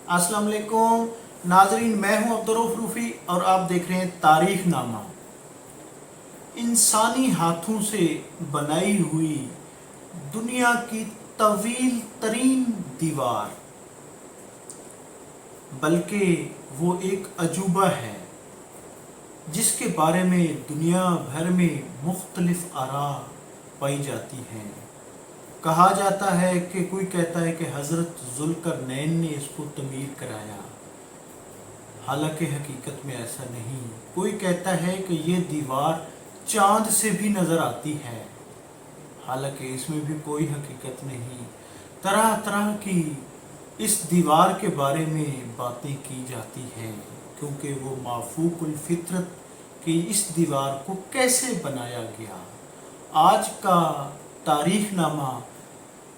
अस्सलाम वालेकुम नाजरीन, मैं हूं अब्दुर्रऊफ रूफी और आप देख रहे हैं तारीख नामा। इंसानी हाथों से बनाई हुई दुनिया की तवील तरीन दीवार, बल्कि वो एक अजूबा है जिसके बारे में दुनिया भर में मुख्तलिफ आरा पाई जाती हैं। कहा जाता है कि कोई कहता है कि हज़रत ज़ुल्करनैन ने इसको तमीर कराया, हालांकि हकीकत में ऐसा नहीं। कोई कहता है कि ये दीवार चांद से भी नज़र आती है, हालांकि इसमें भी कोई हकीकत नहीं। तरह तरह की इस दीवार के बारे में बातें की जाती हैं, क्योंकि वो माफूकुल फितरत की इस दीवार को कैसे बनाया गया। आज का तारीख नामा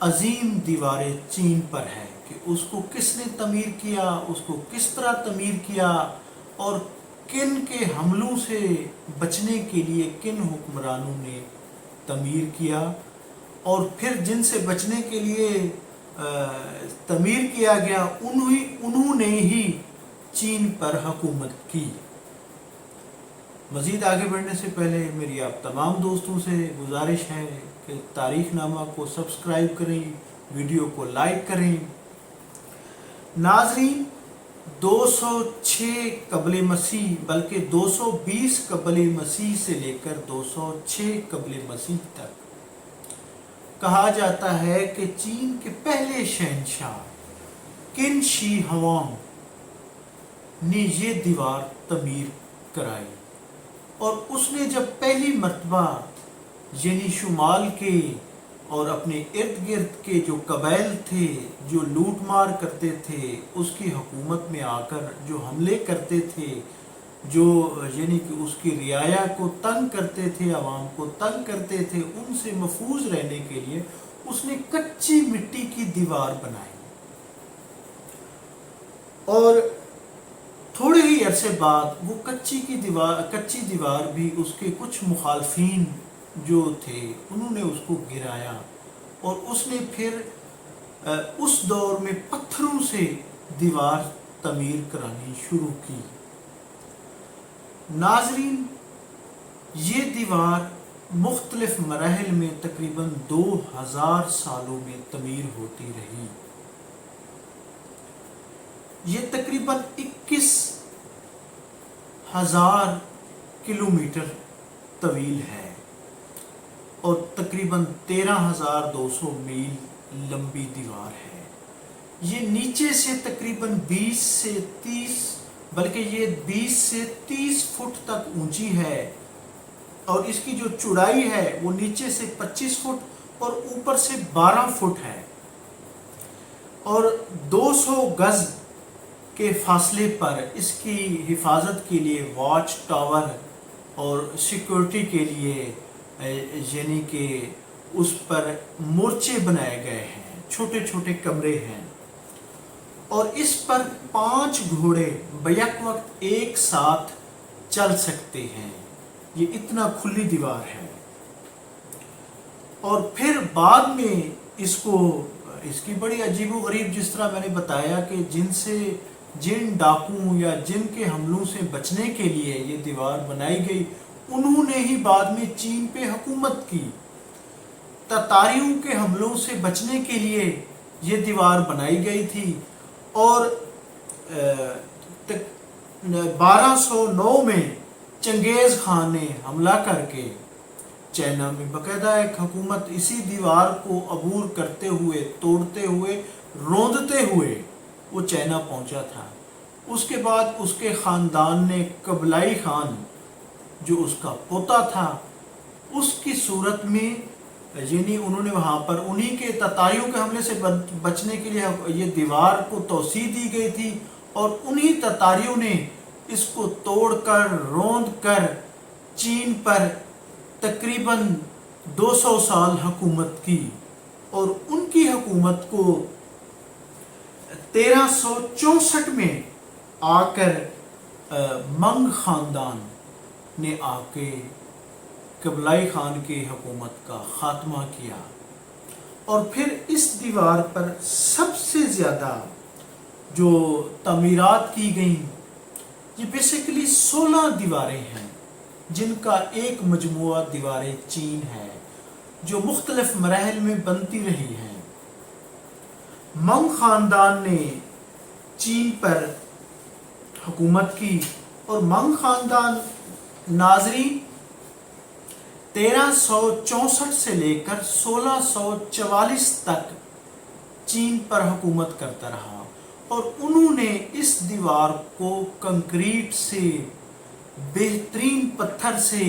अजीम दीवार चीन पर है कि उसको किसने तमीर किया, उसको किस तरह तमीर किया और किन के हमलों से बचने के लिए किन हुक्मरानों ने तमीर किया, और फिर जिनसे बचने के लिए तमीर किया गया उन्होंने ही चीन पर हुकूमत की। मज़ीद आगे बढ़ने से पहले मेरी आप तमाम दोस्तों से गुजारिश है कि तारीख नामा को सब्सक्राइब करें, वीडियो को लाइक करें। नाजरीन, 206 कबल मसीह बल्कि 220 कबल मसीह से लेकर 206 कबल मसीह तक कहा जाता है कि चीन के पहले शहंशाह किन शी हुआंग ने ये दीवार तमीर कराई, और उसने जब पहली मर्तबा यानी शुमाल के और अपने इर्द गिर्द के जो कबाइल थे जो लूट मार करते थे, उसकी हुकूमत में आकर जो हमले करते थे, जो यानी कि उसकी रियाया को तंग करते थे, आवाम को तंग करते थे, उनसे महफूज रहने के लिए उसने कच्ची मिट्टी की दीवार बनाई। और थोड़े ही अरसे बाद वो कच्ची दीवार भी उसके कुछ मुखालफीन जो थे उन्होंने उसको गिराया, और उसने फिर उस दौर में पत्थरों से दीवार तमीर करानी शुरू की। नाजरीन, ये दीवार मुख्तलिफ मराहिल में तकरीबन 2000 सालों में तमीर होती रही। ये तकरीबन 21,000 किलोमीटर तवील है और तकरीबन 13,200 मील लंबी दीवार है। ये नीचे से तकरीबन 20 से 30 फुट तक ऊंची है, और इसकी जो चौड़ाई है वो नीचे से 25 फुट और ऊपर से 12 फुट है, और 200 गज के फासले पर इसकी हिफाजत के लिए वॉच टावर और सिक्योरिटी के लिए यानी कि उस पर मोर्चे बनाए गए हैं, छोटे छोटे कमरे हैं, और इस पर 5 घोड़े बैक वक्त एक साथ चल सकते हैं। ये इतना खुली दीवार है। और फिर बाद में इसकी बड़ी अजीबो गरीब, जिस तरह मैंने बताया कि जिन डाकुओं या जिन के हमलों से बचने के लिए ये दीवार बनाई गई, उन्होंने ही बाद में चीन पे हुकूमत की। ततारियों के हमलों से बचने के लिए ये दीवार बनाई गई थी, और 1209 में चंगेज़ खान ने हमला करके चाइना में बाकायदा एक हुकूमत इसी दीवार को अबूर करते हुए, तोड़ते हुए, रोंदते हुए वो चाइना पहुंचा था। उसके बाद उसके ख़ानदान ने कबलाई खान जो उसका पोता था, उसकी सूरत में यानी उन्होंने वहाँ पर उन्हीं के ततारियों के हमले से बचने के लिए ये दीवार को तौसी दी गई थी, और उन्हीं ततारियों ने इसको तोड़कर रोंदकर चीन पर तकरीबन 200 साल हुकूमत की, और उनकी हुकूमत को 1364 में आकर मंग ख़ानदान ने आके कबलाई खान की हुकूमत का ख़ात्मा किया। और फिर इस दीवार पर सबसे ज़्यादा جو تعمیرات کی گئیں، یہ بیسیکلی 16 دیواریں ہیں جن کا ایک مجموعہ دیواریں چین ہے جو مختلف مراحل میں بنتی رہی ہیں۔ منگ خاندان نے چین پر حکومت کی، اور منگ خاندان ناظرین 1364 سے لے کر 1644 تک چین پر حکومت کرتا رہا، اور انہوں نے اس دیوار کو کنکریٹ سے، بہترین پتھر سے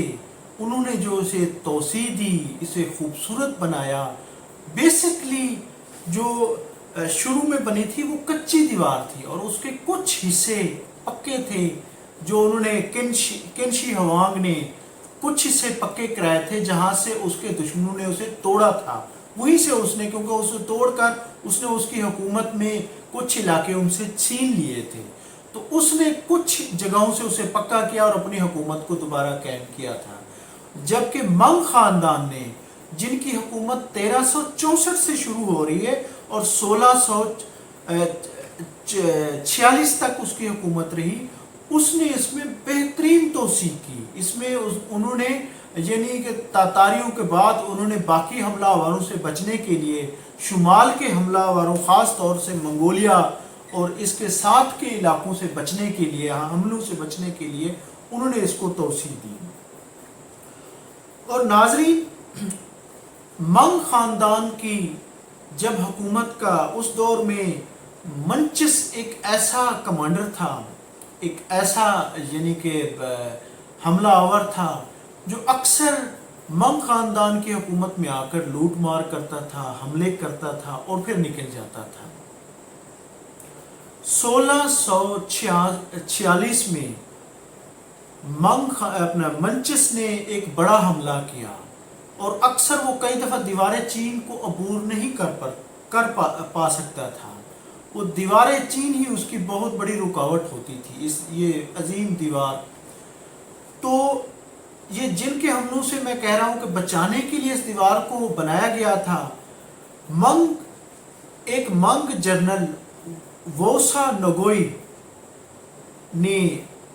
انہوں نے جو اسے توسیع دی، اسے خوبصورت بنایا۔ بیسکلی جو شروع میں بنی تھی وہ کچی دیوار تھی، اور اس کے کچھ حصے پکے تھے جو انہوں نے کنشی ہوانگ نے کچھ حصے پکے کرائے تھے، جہاں سے اس کے دشمنوں نے اسے توڑا تھا، وہیں سے اس نے، کیونکہ اسے توڑ کر اس نے اس کی حکومت میں کچھ علاقے ان سے چھین لیے تھے، تو اس نے کچھ جگہوں سے اسے پکا کیا اور اپنی حکومت کو دوبارہ قائم کیا تھا۔ جبکہ منگ خاندان نے، جن کی حکومت 1364 سے شروع ہو رہی ہے اور 1646 تک اس کی حکومت رہی، اس نے اس میں بہترین توسیع کی۔ اس میں انہوں نے، یعنی کہ تاتاریوں کے بعد انہوں نے باقی حملہ آوروں سے بچنے کے لیے، شمال کے حملہ آوروں خاص طور سے منگولیا اور اس کے ساتھ کے علاقوں سے بچنے کے لیے، حملوں سے بچنے کے لیے انہوں نے اس کو توسیع دی۔ اور ناظرین، منگ خاندان کی جب حکومت کا اس دور میں، منچس ایک ایسا کمانڈر تھا، ایک ایسا یعنی کہ حملہ آور تھا جو اکثر منگ خاندان کی حکومت میں آ کر لوٹ مار کرتا تھا، حملے کرتا تھا اور پھر نکل جاتا تھا۔ 1646 میں منچس نے ایک بڑا حملہ کیا، اور اکثر وہ کئی دفعہ دیواریں چین کو عبور نہیں کر پا سکتا تھا۔ وہ دیواریں چین ہی اس کی بہت بڑی رکاوٹ ہوتی تھی، یہ عظیم دیوار۔ تو یہ جن کے حملوں سے میں کہہ رہا ہوں کہ بچانے کے لیے اس دیوار کو بنایا گیا تھا، ایک منگ جنرل ووسا نگوئی نے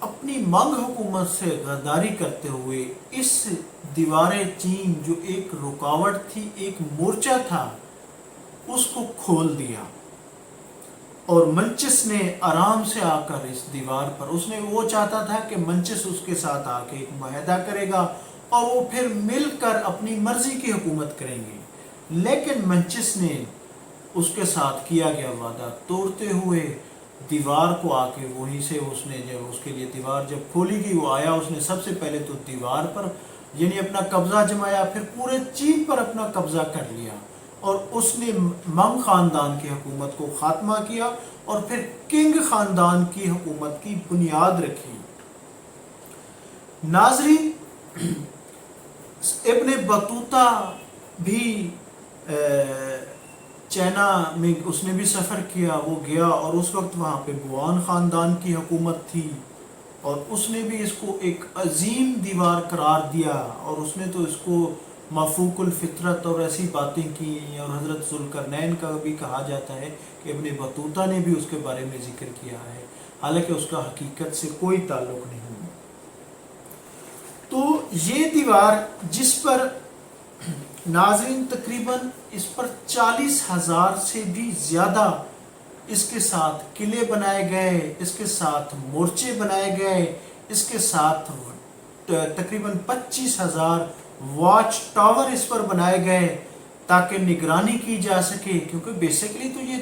اپنی منگ حکومت سے غداری کرتے ہوئے اس دیوار چین جو ایک رکاوٹ تھی، ایک مورچہ تھا، اس کو کھول دیا، اور منچس نے آرام سے آ کر اس دیوار پر، وہ چاہتا تھا کہ منچس اس کے ساتھ آ کے ایک معاہدہ کرے گا اور وہ پھر مل کر اپنی مرضی کی حکومت کریں گے، لیکن منچس نے اس کے ساتھ کیا گیا وعدہ توڑتے ہوئے دیوار کو آ کے وہیں سے اس نے، جب اس کے لیے دیوار جب کھولی گئی، وہ آیا، اس نے سب سے پہلے تو دیوار پر یعنی اپنا قبضہ جمایا، پھر پورے چین پر اپنا قبضہ کر لیا، اور اس نے منگ خاندان کی حکومت کو خاتمہ کیا اور پھر کنگ خاندان کی حکومت کی بنیاد رکھی۔ ناظرین، ابن بطوطہ بھی چائنا میں اس نے بھی سفر کیا، وہ گیا اور اس وقت وہاں پہ بوان خاندان کی حکومت تھی، اور اس نے بھی اس کو ایک عظیم دیوار قرار دیا، اور اس نے تو اس کو مفوق الفطرت اور ایسی باتیں کی، اور حضرت ذوالقرنین کا بھی کہا جاتا ہے کہ ابن بطوطہ نے بھی اس کے بارے میں ذکر کیا ہے، حالانکہ اس کا حقیقت سے کوئی تعلق نہیں۔ تو یہ دیوار جس پر ناظرین تقریباً اس پر 40,000 سے بھی زیادہ اس کے ساتھ قلعے بنائے گئے، اس کے ساتھ مورچے بنائے گئے، اس کے ساتھ تقریباً 25,000 واچ ٹاور اس پر بنائے گئے تاکہ نگرانی کی جا سکے، کیونکہ بیسیکلی تو یہ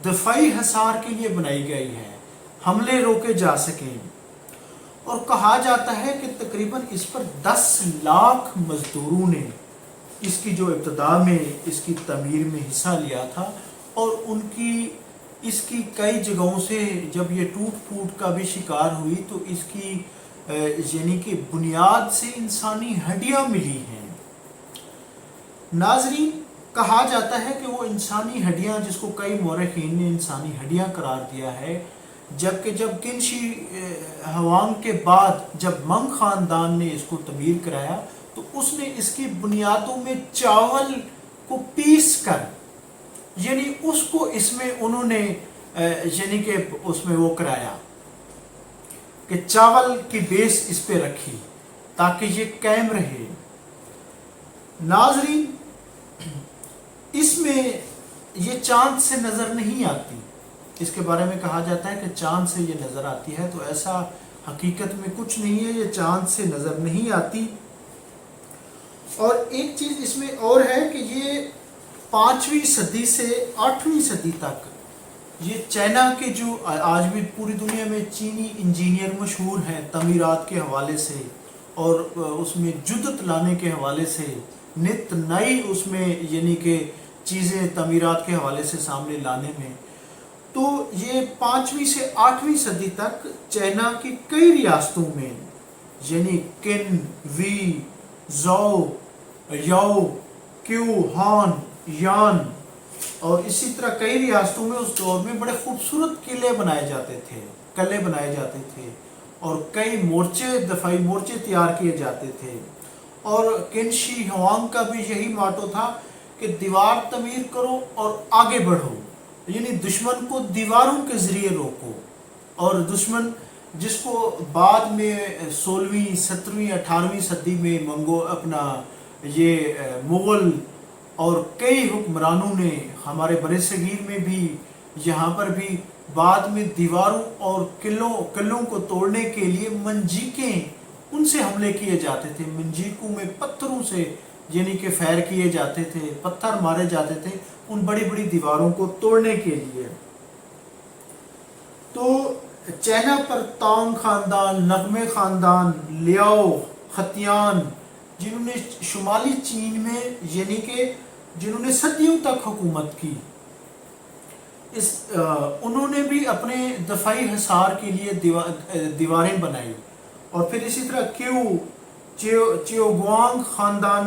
دفاعی حصار کے لیے بنائی گئی ہے، حملے روکے جا سکیں۔ اور کہا جاتا ہے کہ تقریباً اس پر 10 لاکھ مزدوروں نے اس کی جو ابتدا میں اس کی تعمیر میں حصہ لیا تھا، اور اس کی کئی جگہوں سے جب یہ ٹوٹ پھوٹ کا بھی شکار ہوئی تو اس کی یعنی کہ بنیاد سے انسانی ہڈیاں ملی ہیں۔ ناظرین، کہا جاتا ہے کہ وہ انسانی ہڈیاں، جس کو کئی مورخین نے انسانی ہڈیاں قرار دیا ہے، جبکہ جب کنشی ہوانگ کے بعد جب منگ خاندان نے اس کو تعمیر کرایا تو اس نے اس کی بنیادوں میں چاول کو پیس کر، یعنی اس کو اس میں انہوں نے यानी कि उसमें वो कराया कि चावल की बेस इस पे रखी ताकि ये कायम रहे। नाजरीन, इसमें ये चांद से नज़र नहीं आती, इसके बारे में कहा जाता है कि चांद से ये नज़र आती है, तो ऐसा हकीकत में कुछ नहीं है, ये चांद से नज़र नहीं आती। और एक चीज़ इसमें और है कि ये 5वीं सदी से 8वीं सदी तक ये चाइना के जो आज भी पूरी दुनिया में चीनी इंजीनियर मशहूर हैं तमीरात के हवाले से और उसमें जुदत लाने के हवाले से, नित नई उसमें यानी कि चीज़ें तमीरात के हवाले से सामने लाने में, तो ये 5वीं से 8वीं सदी तक चाइना की कई रियासतों में यानी किन, वी, ज़ो, याओ, क्यू, हान, यान और इसी तरह कई रियासतों में उस दौर में बड़े खूबसूरत किले बनाए जाते थे, किले बनाए जाते थे और कई मोर्चे, दफाई मोर्चे तैयार किए जाते थे। और किन शी हुआंग का भी यही माटो था कि दीवार तमीर करो और आगे बढ़ो, यानी दुश्मन को दीवारों के ज़रिए रोको। और दुश्मन जिसको बाद में 16वीं, 17वीं, 18वीं सदी में मुग़ल और कई हुक्मरानों ने हमारे बड़े सगीर में भी, यहाँ पर भी बाद में दीवारों और किलों को तोड़ने के लिए मंजीकें उनसे हमले किए जाते थे। मंजीकों में पत्थरों से यानी कि फायर किए जाते थे, पत्थर मारे जाते थे उन बड़ी बड़ी दीवारों को तोड़ने के लिए। तो चाइना पर तांग खानदान, नगमे खानदान, लियाओ, खतियान, जिन्होंने शुमाली चीन में यानी कि जिन्होंने सदियों तक हुकूमत की, उन्होंने भी अपने दफाई हिसार के लिए दीवारें बनाई। और फिर इसी तरह चियोगुआंग खानदान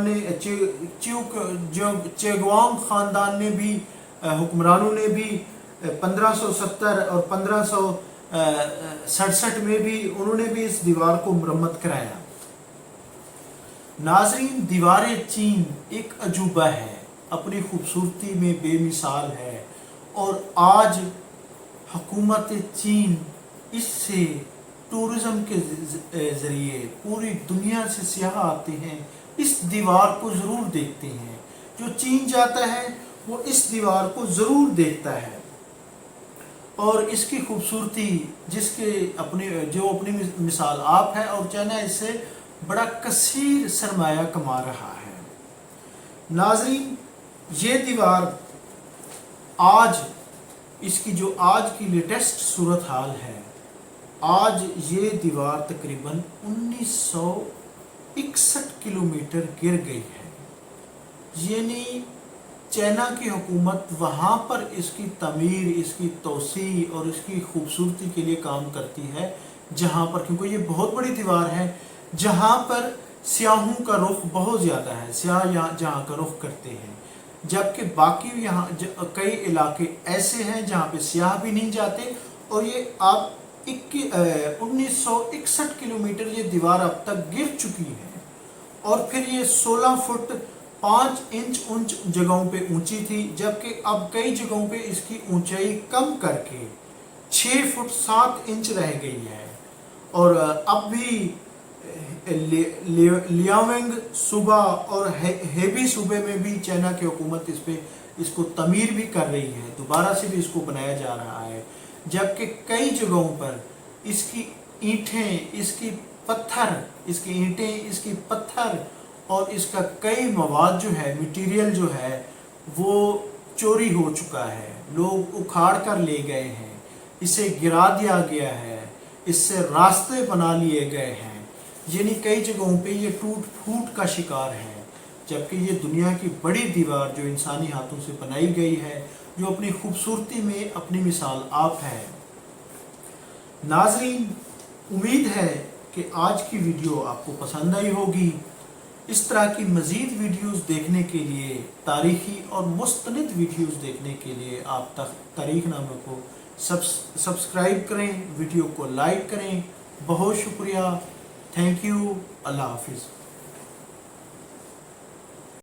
ने भी, हुक्मरानों ने भी 1570 और 1567 में भी उन्होंने भी इस दीवार को मरम्मत कराया। नाजरीन, दीवार चीन एक अजूबा है, अपनी खूबसूरती में बेमिसाल है और आज हुकूमत चीन इससे टूरिज़म के ज़रिए पूरी दुनिया से सियाह आते हैं, इस दीवार को ज़रूर देखते हैं। जो चीन जाता है वो इस दीवार को ज़रूर देखता है और इसकी खूबसूरती जो अपनी मिसाल आप है और चाइना इससे बड़ा कसीर सरमाया कमा रहा है। नाज़रीन, ये दीवार आज इसकी जो आज की लेटेस्ट सूरत हाल है, आज ये दीवार तकरीबन 1961 किलोमीटर गिर गई है। यानी चाइना की हुकूमत वहाँ पर इसकी तमीर, इसकी तोसी और इसकी खूबसूरती के लिए काम करती है, जहाँ पर, क्योंकि ये बहुत बड़ी दीवार है जहाँ पर सियाहों का रुख बहुत ज़्यादा है, सियाह जहाँ का रुख करते हैं, जबकि बाकी यहाँ कई इलाके ऐसे हैं जहाँ पे सियाह भी नहीं जाते। और ये आप 1961 किलोमीटर ये दीवार अब तक गिर चुकी है और फिर ये 16 फुट 5 इंच जगहों पे ऊंची थी, जबकि अब कई जगहों पे इसकी ऊंचाई कम करके 6 फुट 7 इंच रह गई है। और अब भी लियाओंग सूबा और हेबी सूबे में भी चाइना की हुकूमत इसको तमीर भी कर रही है, दोबारा से भी इसको बनाया जा रहा है, जबकि कई जगहों पर इसकी ईंटें, इसकी पत्थर और इसका कई मवाद जो है, मटेरियल जो है वो चोरी हो चुका है, लोग उखाड़ कर ले गए हैं, इसे गिरा दिया गया है, इससे रास्ते बना लिए गए हैं, यानी कई जगहों पे ये टूट फूट का शिकार है। जबकि ये दुनिया की बड़ी दीवार जो इंसानी हाथों से बनाई गई है, जो अपनी खूबसूरती में अपनी मिसाल आप है। नाजरीन, उम्मीद है कि आज की वीडियो आपको पसंद आई होगी। इस तरह की मज़ीद वीडियोस देखने के लिए, तारीख़ी और मुस्तनिद वीडियोस देखने के लिए आप तारीख़ नामा को सब्सक्राइब करें, वीडियो को लाइक करें। बहुत शुक्रिया, थैंक यू, अल्लाह हाफिज़।